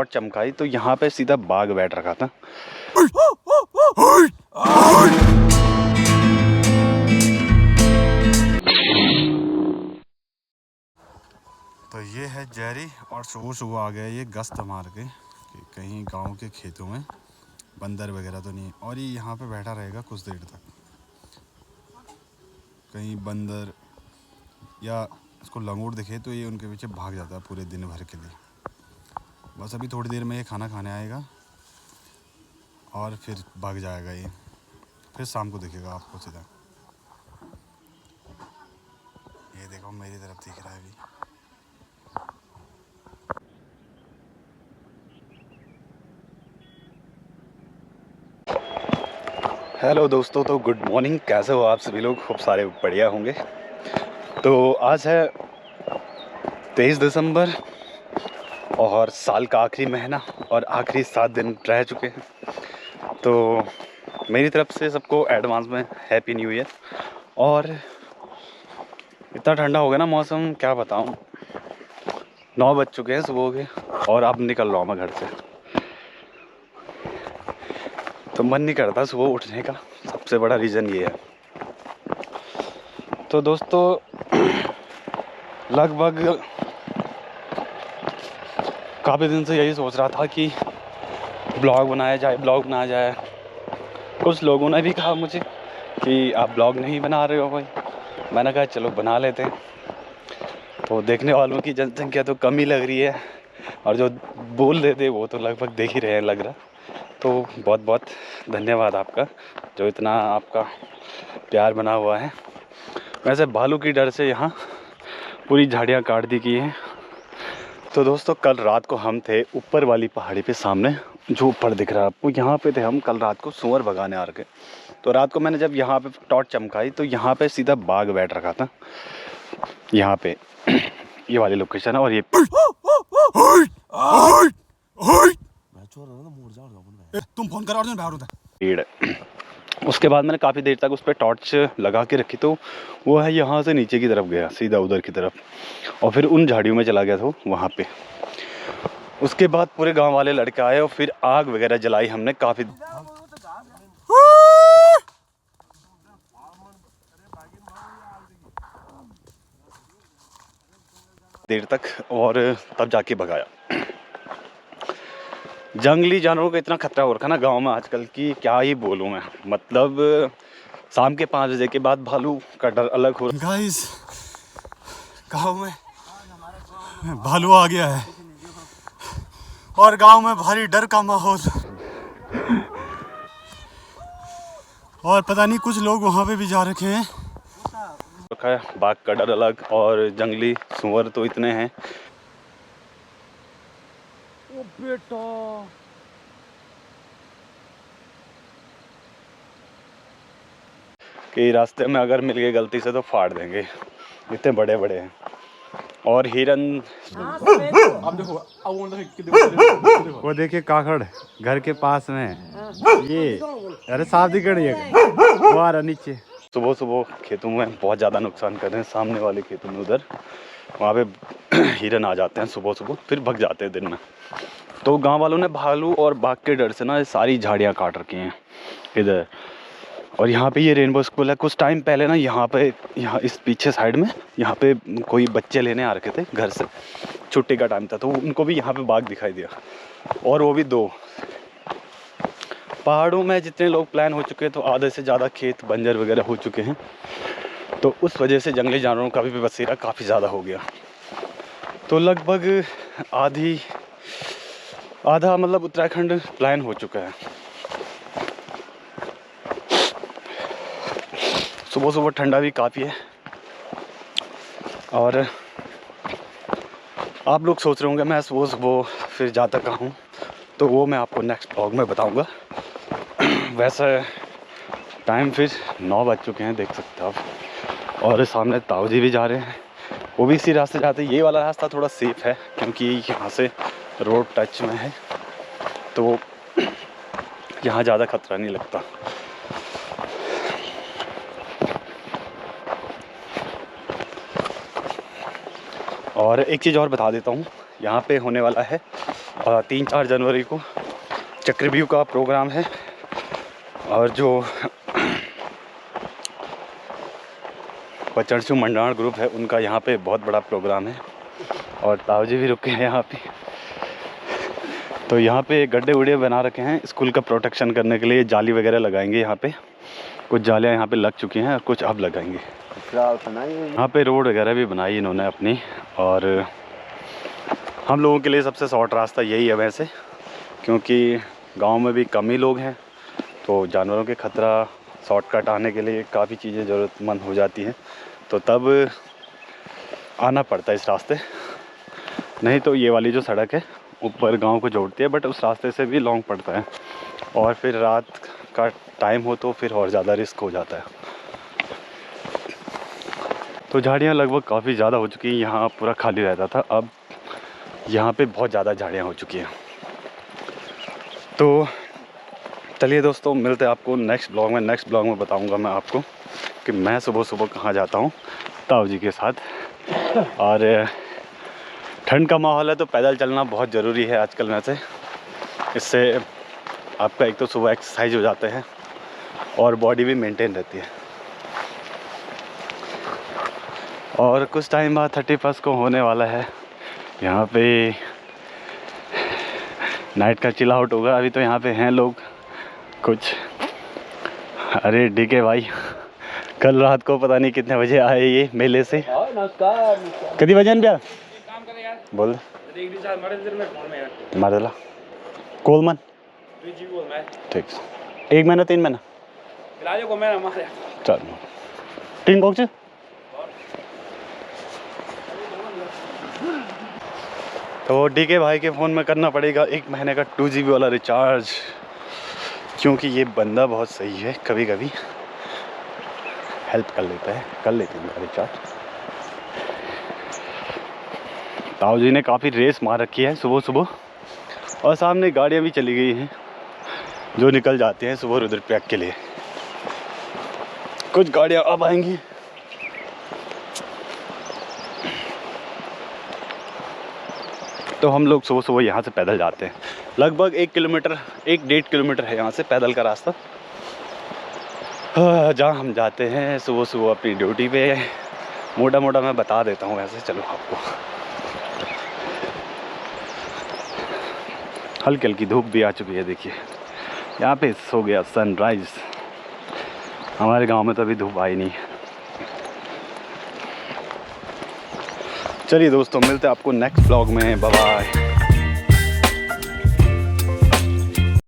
और चमकाई तो यहाँ पे सीधा बाघ बैठ रखा था। तो ये है जेरी और सुबह सुबह आ गया ये गश्त मार के कि कहीं गांव के खेतों में बंदर वगैरह तो नहीं, और ये यहाँ पे बैठा रहेगा कुछ देर तक। कहीं बंदर या इसको लंगूर दिखे तो ये उनके पीछे भाग जाता है पूरे दिन भर के लिए। बस अभी थोड़ी देर में ये खाना खाने आएगा और फिर भाग जाएगा ये, फिर शाम को दिखेगा आपको सीधा। ये देखो मेरी तरफ दिख रहा है अभी। हेलो दोस्तों, तो गुड मॉर्निंग। कैसे हो आप सभी लोग? खूब सारे बढ़िया होंगे। तो आज है 23 दिसंबर और साल का आखिरी महीना और आखिरी 7 दिन रह चुके हैं। तो मेरी तरफ से सबको एडवांस में हैप्पी न्यू ईयर। और इतना ठंडा हो गया ना मौसम, क्या बताऊं। 9 बज चुके हैं सुबह के और अब निकल रहा हूँ मैं घर से। तो मन नहीं करता सुबह उठने का, सबसे बड़ा रीज़न ये है। तो दोस्तों लगभग काफ़ी दिन से यही सोच रहा था कि ब्लॉग बनाया जाए। कुछ लोगों ने भी कहा मुझे कि आप ब्लॉग नहीं बना रहे हो भाई। मैंने कहा चलो बना लेते हैं। तो देखने वालों की जनसंख्या तो कम ही लग रही है और जो बोल रहे थे वो तो लगभग देख ही रहे हैं लग रहा। तो बहुत बहुत धन्यवाद आपका, जो इतना आपका प्यार बना हुआ है। वैसे भालू की डर से यहाँ पूरी झाड़ियाँ काट दी गई हैं। तो दोस्तों कल रात को हम थे ऊपर वाली पहाड़ी पे, सामने जो ऊपर दिख रहा है आपको, यहाँ पे थे हम कल रात को सूअर भगाने आ रखे। तो रात को मैंने जब यहाँ पे टॉर्च चमकाई तो यहाँ पे सीधा बाघ बैठ रखा था यहाँ पे। ये वाली लोकेशन है और ये तुम फोन करो पेड़। उसके बाद मैंने काफ़ी देर तक उस पर टॉर्च लगा के रखी, तो वो है यहाँ से नीचे की तरफ गया सीधा उधर की तरफ और फिर उन झाड़ियों में चला गया था वहाँ पे। उसके बाद पूरे गांव वाले लड़के आए और फिर आग वगैरह जलाई हमने काफ़ी देर तक, और तब जाके भगाया। जंगली जानवरों का इतना खतरा हो रखा ना गांव में आजकल की, क्या ही बोलूँ मैं। मतलब शाम के 5 बजे के बाद भालू का डर अलग हो। गाइस गांव में भालू आ गया है और गांव में भारी डर का माहौल, और पता नहीं कुछ लोग वहां पे भी जा रखे हैं। बाघ का डर अलग और जंगली सूअर तो इतने हैं। ओ बेटा कि रास्ते में अगर मिल गए गलती से तो फाड़ देंगे, इतने बड़े बड़े हैं। और हिरन वो देखिए काखड़ घर के पास में ये, अरे साफ दिख रही है वो आ रहा नीचे। सुबह सुबह खेतों में बहुत ज़्यादा नुकसान कर रहे हैं। सामने वाले खेतों में उधर वहाँ पे हिरन आ जाते हैं सुबह सुबह, फिर भग जाते हैं दिन में। तो गांव वालों ने भालू और बाघ के डर से ना सारी झाड़ियाँ काट रखी हैं इधर। और यहाँ पे ये रेनबो स्कूल है। कुछ टाइम पहले ना यहाँ इस पीछे साइड में यहाँ पे कोई बच्चे लेने आ रखे थे घर से, छुट्टी का टाइम था, तो उनको भी यहाँ पे बाघ दिखाई दिया, और वो भी 2। पहाड़ों में जितने लोग प्लान हो चुके हैं तो आधे से ज़्यादा खेत बंजर वगैरह हो चुके हैं, तो उस वजह से जंगली जानवरों का भी बसेरा काफ़ी ज़्यादा हो गया। तो लगभग आधा मतलब उत्तराखंड प्लान हो चुका है। सुबह सुबह ठंडा भी काफ़ी है। और आप लोग सोच रहे होंगे मैं सुबह सुबह फिर जाता कहाँ हूँ, तो वो मैं आपको नेक्स्ट ब्लॉग में बताऊँगा। वैसे टाइम फिर 9 बज चुके हैं, देख सकते हो आप। और सामने ताऊ जी भी जा रहे हैं, वो भी इसी रास्ते जाते हैं। ये वाला रास्ता थोड़ा सेफ़ है क्योंकि यहाँ से रोड टच में है, तो यहाँ ज़्यादा खतरा नहीं लगता। और एक चीज़ और बता देता हूँ, यहाँ पे होने वाला है 3-4 जनवरी को चक्रव्यूह का प्रोग्राम है। और जो पचड़चू मंडाण ग्रुप है उनका यहाँ पे बहुत बड़ा प्रोग्राम है। और ताऊ जी भी रुके हैं यहाँ पे। तो यहाँ पे गड्ढे उड्ढे बना रखे हैं स्कूल का प्रोटेक्शन करने के लिए, जाली वगैरह लगाएंगे यहाँ पे। कुछ जालियाँ यहाँ पे लग चुकी हैं और कुछ अब लगाएंगे। यहाँ पे रोड वगैरह भी बनाई इन्होंने अपनी। और हम लोगों के लिए सबसे शॉर्ट रास्ता यही है वैसे, क्योंकि गांव में भी कम ही लोग हैं, तो जानवरों के खतरा शॉर्टकट आने के लिए काफ़ी चीज़ें ज़रूरतमंद हो जाती हैं, तो तब आना पड़ता है इस रास्ते। नहीं तो ये वाली जो सड़क है ऊपर गांव को जोड़ती है, बट उस रास्ते से भी लॉन्ग पड़ता है। और फिर रात का टाइम हो तो फिर और ज़्यादा रिस्क हो जाता है। तो झाड़ियाँ लगभग काफ़ी ज़्यादा हो चुकी हैं। यहाँ पूरा खाली रहता था, अब यहाँ पे बहुत ज़्यादा झाड़ियाँ हो चुकी हैं। तो चलिए दोस्तों, मिलते हैं आपको नेक्स्ट ब्लॉग में। नेक्स्ट ब्लॉग में बताऊँगा मैं आपको कि मैं सुबह सुबह कहाँ जाता हूँ ताऊ जी के साथ। और ठंड का माहौल है तो पैदल चलना बहुत ज़रूरी है आजकल वैसे। इससे आपका एक तो सुबह एक्सरसाइज हो जाते हैं और बॉडी भी मेंटेन रहती है। और कुछ टाइम बाद 31 को होने वाला है यहाँ पे नाइट का चिल आउट होगा। अभी तो यहाँ पे हैं लोग कुछ। अरे डीके भाई कल रात को पता नहीं कितने बजे आए ये मेले से। कभी बजन क्या बोल मारेला कोलमन ठीक 1 महीना 3 महीना चल 3 कौन से। तो डीके भाई के फ़ोन में करना पड़ेगा 1 महीने का 2 GB वाला रिचार्ज, क्योंकि ये बंदा बहुत सही है, कभी कभी हेल्प कर लेता है, कर लेते हैं मेरा रिचार्ज। ताऊ जी ने काफ़ी रेस मार रखी है सुबह सुबह, और सामने गाड़ियाँ भी चली गई हैं जो निकल जाती हैं सुबह रुद्रप्रयाग के लिए। कुछ गाड़ियाँ अब आएंगी। तो हम लोग सुबह सुबह यहाँ से पैदल जाते हैं। लगभग 1 किलोमीटर 1-1.5 किलोमीटर है यहाँ से पैदल का रास्ता, जहाँ हम जाते हैं सुबह सुबह अपनी ड्यूटी पे। मोटा मोटा मैं बता देता हूँ वैसे, चलो आपको। हल्की हल्की धूप भी आ चुकी है, देखिए यहाँ पे हो गया सनराइज़। हमारे गांव में तो अभी धूप आई नहीं। चलिए दोस्तों, मिलते हैं आपको नेक्स्ट व्लॉग में। Bye bye.